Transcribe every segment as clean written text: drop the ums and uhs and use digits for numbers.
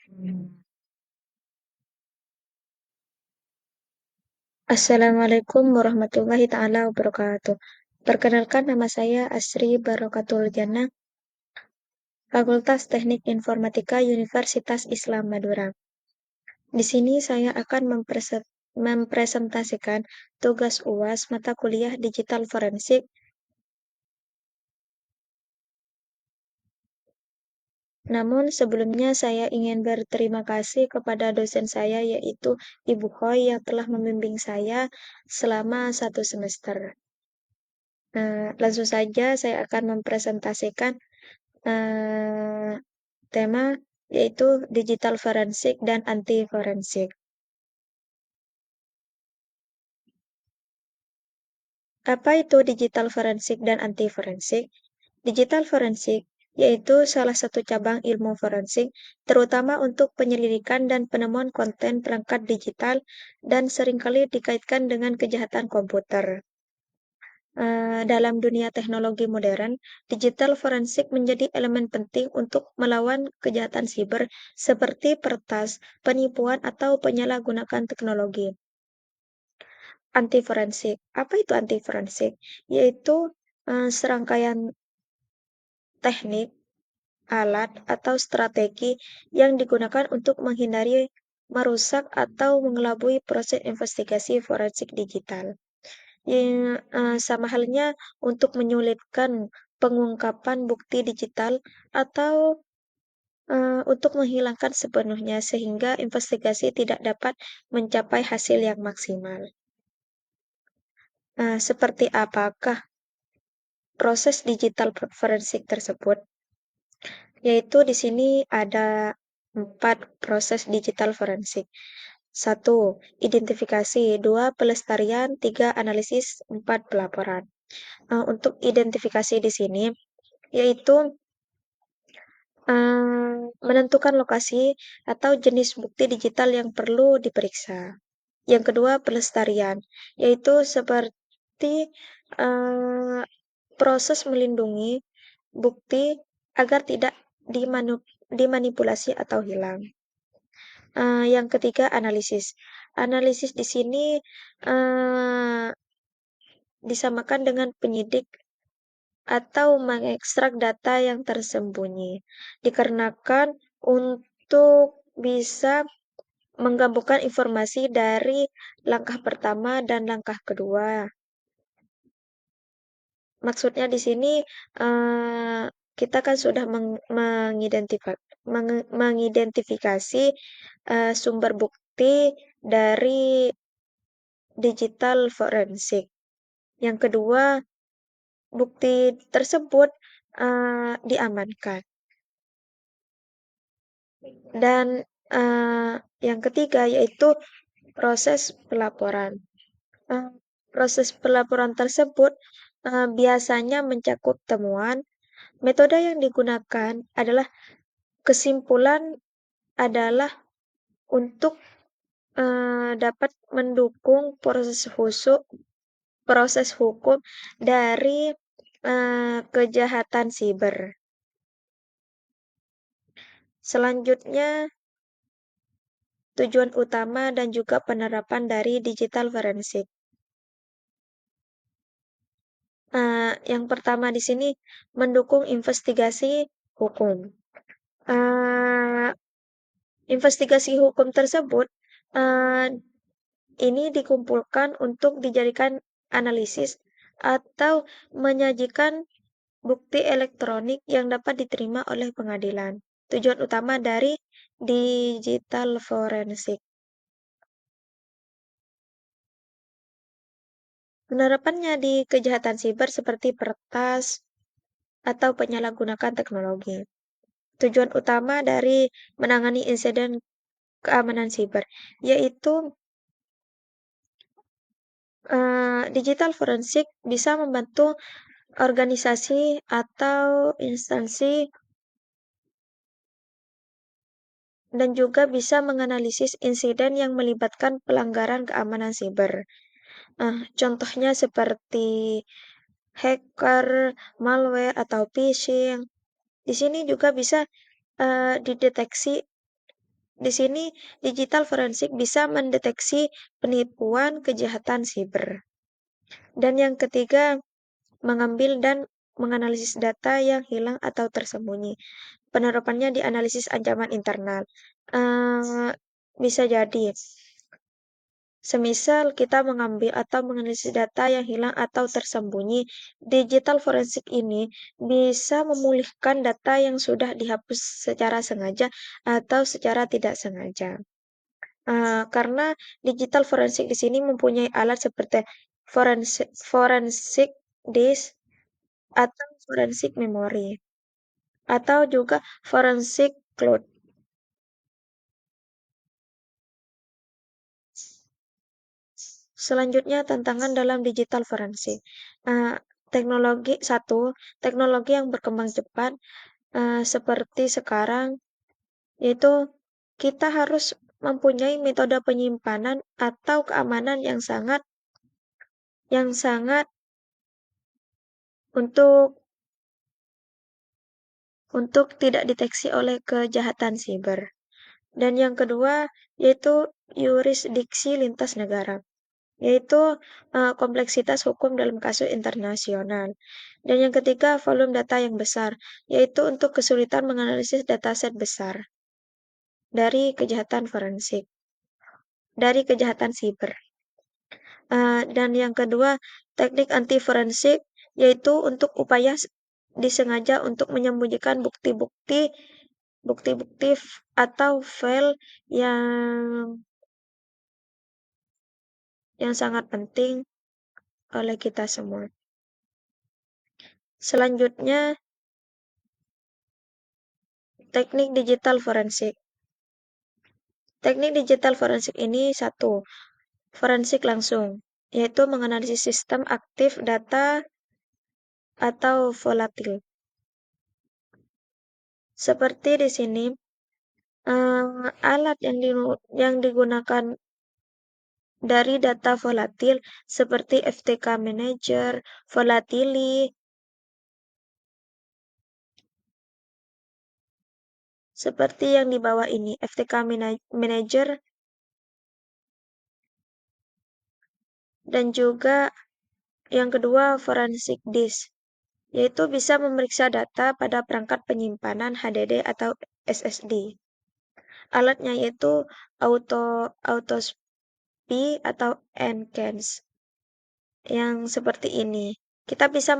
Hmm. Assalamualaikum warahmatullahi taala wabarakatuh. Perkenalkan nama saya Asri Barokatul Jannah, Fakultas Teknik Informatika Universitas Islam Madura. Di sini saya akan mempresentasikan tugas UAS mata kuliah Digital Forensik. Namun sebelumnya saya ingin berterima kasih kepada dosen saya yaitu Ibu Hoi yang telah membimbing saya selama 1 semester. Langsung saja saya akan mempresentasikan eh, tema yaitu digital forensik dan anti forensik. Apa itu digital forensik dan anti forensik? Digital forensik yaitu salah satu cabang ilmu forensik, terutama untuk penyelidikan dan penemuan konten perangkat digital dan seringkali dikaitkan dengan kejahatan komputer. Dalam dunia teknologi modern, digital forensik menjadi elemen penting untuk melawan kejahatan siber seperti peretas, penipuan, atau penyalahgunaan teknologi. Anti forensik. Apa itu anti forensik? Yaitu serangkaian teknik, alat, atau strategi yang digunakan untuk menghindari, merusak, atau mengelabui proses investigasi forensik digital. Sama halnya untuk menyulitkan pengungkapan bukti digital atau untuk menghilangkan sepenuhnya sehingga investigasi tidak dapat mencapai hasil yang maksimal. Seperti apakah proses digital forensik tersebut? Yaitu di sini ada 4 proses digital forensik. 1. Identifikasi. 2. Pelestarian. 3. Analisis. 4. Pelaporan. Untuk identifikasi di sini yaitu menentukan lokasi atau jenis bukti digital yang perlu diperiksa. Yang kedua, pelestarian, yaitu seperti eh, proses melindungi bukti agar tidak dimanipulasi atau hilang. Yang ketiga, analisis. Analisis di sini eh, disamakan dengan penyidik atau mengekstrak data yang tersembunyi, dikarenakan untuk bisa menggabungkan informasi dari langkah pertama dan langkah kedua. Maksudnya di sini eh, kita kan sudah mengidentifikasi sumber bukti dari digital forensik. Yang kedua, bukti tersebut diamankan. Dan yang ketiga yaitu proses pelaporan. Eh, Proses pelaporan tersebut biasanya mencakup temuan. Metode yang digunakan adalah kesimpulan adalah untuk dapat mendukung proses hukum dari kejahatan siber. Selanjutnya, tujuan utama dan juga penerapan dari digital forensik. Yang pertama di sini mendukung investigasi hukum. Investigasi hukum tersebut uh, ini dikumpulkan untuk dijadikan analisis atau menyajikan bukti elektronik yang dapat diterima oleh pengadilan. Tujuan utama dari digital forensik. Penerapannya di kejahatan siber seperti peretas atau penyalahgunaan teknologi. Tujuan utama dari menangani insiden keamanan siber, yaitu digital forensik bisa membantu organisasi atau instansi dan juga bisa menganalisis insiden yang melibatkan pelanggaran keamanan siber. Contohnya seperti hacker, malware, atau phishing. Di sini juga bisa dideteksi Di sini digital forensik bisa mendeteksi penipuan kejahatan siber. Dan yang ketiga, mengambil dan menganalisis data yang hilang atau tersembunyi. Penerapannya di analisis ancaman internal. Bisa jadi, semisal kita mengambil atau menganalisis data yang hilang atau tersembunyi, digital forensik ini bisa memulihkan data yang sudah dihapus secara sengaja atau secara tidak sengaja. Karena digital forensik di sini mempunyai alat seperti forensik disk atau forensik memori atau juga forensik cloud. Selanjutnya, tantangan dalam digital forensik. Teknologi yang berkembang cepat seperti sekarang, yaitu kita harus mempunyai metode penyimpanan atau keamanan yang sangat untuk tidak deteksi oleh kejahatan siber. Dan yang kedua yaitu yurisdiksi lintas negara, yaitu kompleksitas hukum dalam kasus internasional. Dan yang ketiga, volume data yang besar, yaitu untuk kesulitan menganalisis dataset besar dari kejahatan siber. Dan yang kedua, teknik anti forensik, yaitu untuk upaya disengaja untuk menyembunyikan bukti-bukti atau file yang sangat penting oleh kita semua. Selanjutnya, teknik digital forensik. Teknik digital forensik ini satu, forensik langsung, yaitu menganalisis sistem aktif data atau volatil. Seperti di sini, alat yang digunakan dari data volatil seperti FTK Manager, Volatili, seperti yang di bawah ini, FTK Manager, dan juga yang kedua forensik disk, yaitu bisa memeriksa data pada perangkat penyimpanan HDD atau SSD. Alatnya yaitu Autospi atau Ncans yang seperti ini. Kita bisa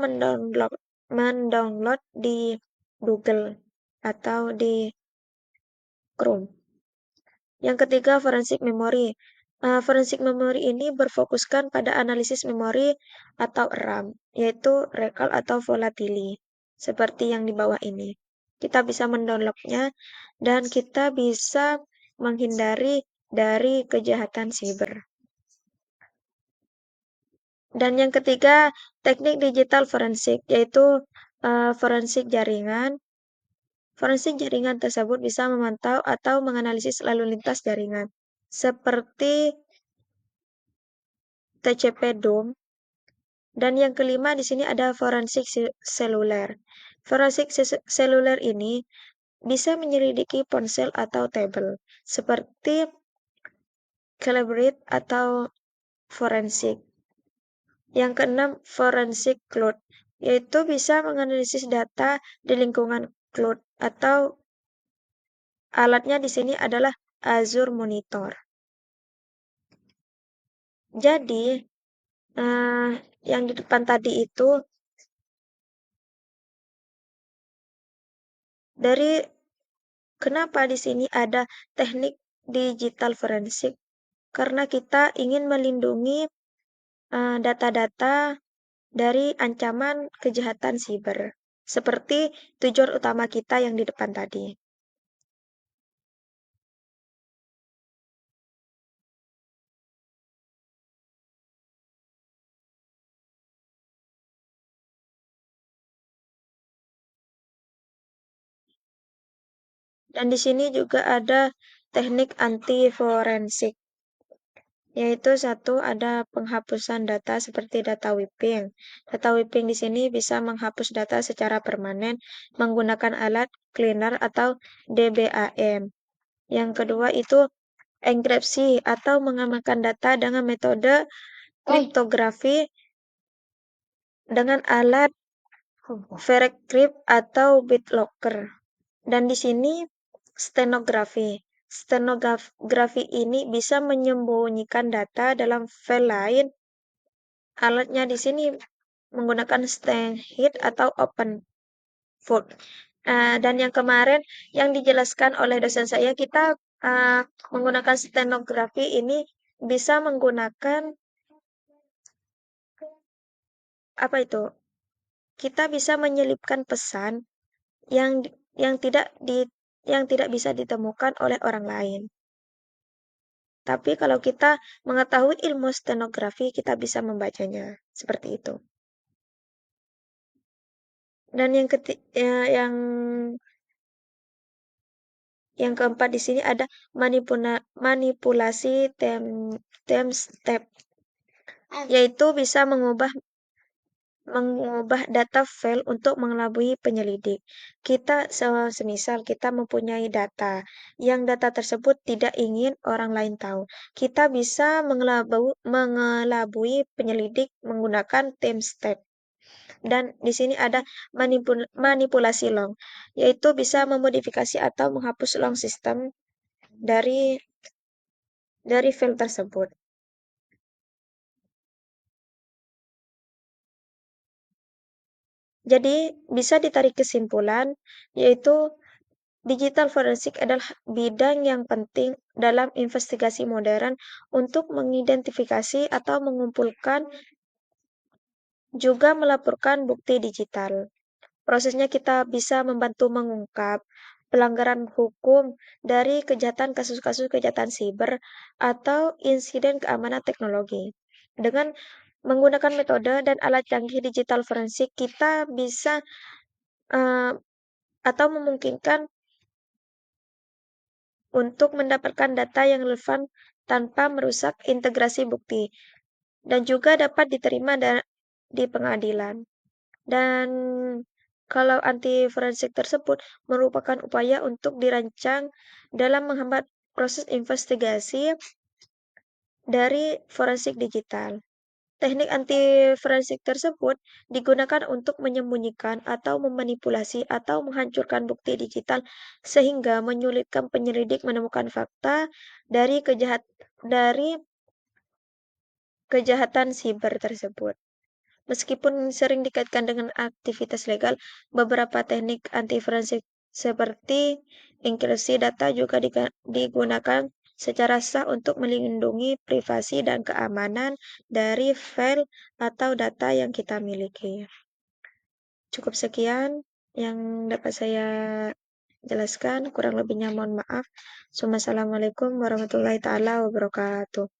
mendownload di Google atau di Chrome. Yang ketiga, forensik memori. Forensik memori ini berfokuskan pada analisis memori atau RAM, yaitu recall atau volatili, seperti yang di bawah ini. Kita bisa mendownloadnya dan kita bisa menghindari dari kejahatan siber. Dan yang ketiga, teknik digital forensik, yaitu forensik jaringan. Forensik jaringan tersebut bisa memantau atau menganalisis lalu lintas jaringan, seperti TCP DOM. Dan yang kelima di sini ada forensik seluler. Forensik seluler ini bisa menyelidiki ponsel atau tabel, seperti Calibrate atau forensik. Yang keenam, forensik cloud, yaitu bisa menganalisis data di lingkungan cloud atau alatnya di sini adalah Azure Monitor. Jadi, yang di depan tadi itu dari kenapa di sini ada teknik digital forensik? Karena kita ingin melindungi data-data dari ancaman kejahatan siber, seperti tujuan utama kita yang di depan tadi. Dan di sini juga ada teknik anti forensik, yaitu satu ada penghapusan data seperti data whipping. Data whipping di sini bisa menghapus data secara permanen menggunakan alat cleaner atau DBAM. Yang kedua itu enkripsi atau mengamankan data dengan metode kriptografi dengan alat Vercrypt atau BitLocker. Dan di sini stenografi. Stenografi ini bisa menyembunyikan data dalam file lain. Alatnya di sini menggunakan Steinhead atau OpenFORD. Dan yang kemarin yang dijelaskan oleh dosen saya, kita menggunakan stenografi ini bisa menggunakan apa itu? Kita bisa menyelipkan pesan yang yang tidak di yang tidak bisa ditemukan oleh orang lain. Tapi kalau kita mengetahui ilmu stenografi, kita bisa membacanya seperti itu. Dan yang keempat di sini ada manipulasi time step, yaitu bisa mengubah data file untuk mengelabui penyelidik. Semisal kita mempunyai data, yang data tersebut tidak ingin orang lain tahu. Kita bisa mengelabui penyelidik menggunakan timestamp. Dan di sini ada manipulasi long, yaitu bisa memodifikasi atau menghapus long system dari file tersebut. Jadi, bisa ditarik kesimpulan, yaitu digital forensik adalah bidang yang penting dalam investigasi modern untuk mengidentifikasi atau mengumpulkan juga melaporkan bukti digital. Prosesnya kita bisa membantu mengungkap pelanggaran hukum dari kasus-kasus kejahatan siber atau insiden keamanan teknologi. Dengan menggunakan metode dan alat canggih digital forensik, kita bisa uh, atau memungkinkan untuk mendapatkan data yang relevan tanpa merusak integrasi bukti dan juga dapat diterima di pengadilan. Dan kalau anti forensik tersebut merupakan upaya untuk dirancang dalam menghambat proses investigasi dari forensik digital. Teknik anti forensik tersebut digunakan untuk menyembunyikan atau memanipulasi atau menghancurkan bukti digital sehingga menyulitkan penyelidik menemukan fakta dari kejahatan siber tersebut. Meskipun sering dikaitkan dengan aktivitas legal, beberapa teknik anti forensik seperti enkripsi data juga digunakan secara sah untuk melindungi privasi dan keamanan dari file atau data yang kita miliki. Cukup sekian yang dapat saya jelaskan, kurang lebihnya mohon maaf. Wassalamualaikum warahmatullahi taala wabarakatuh.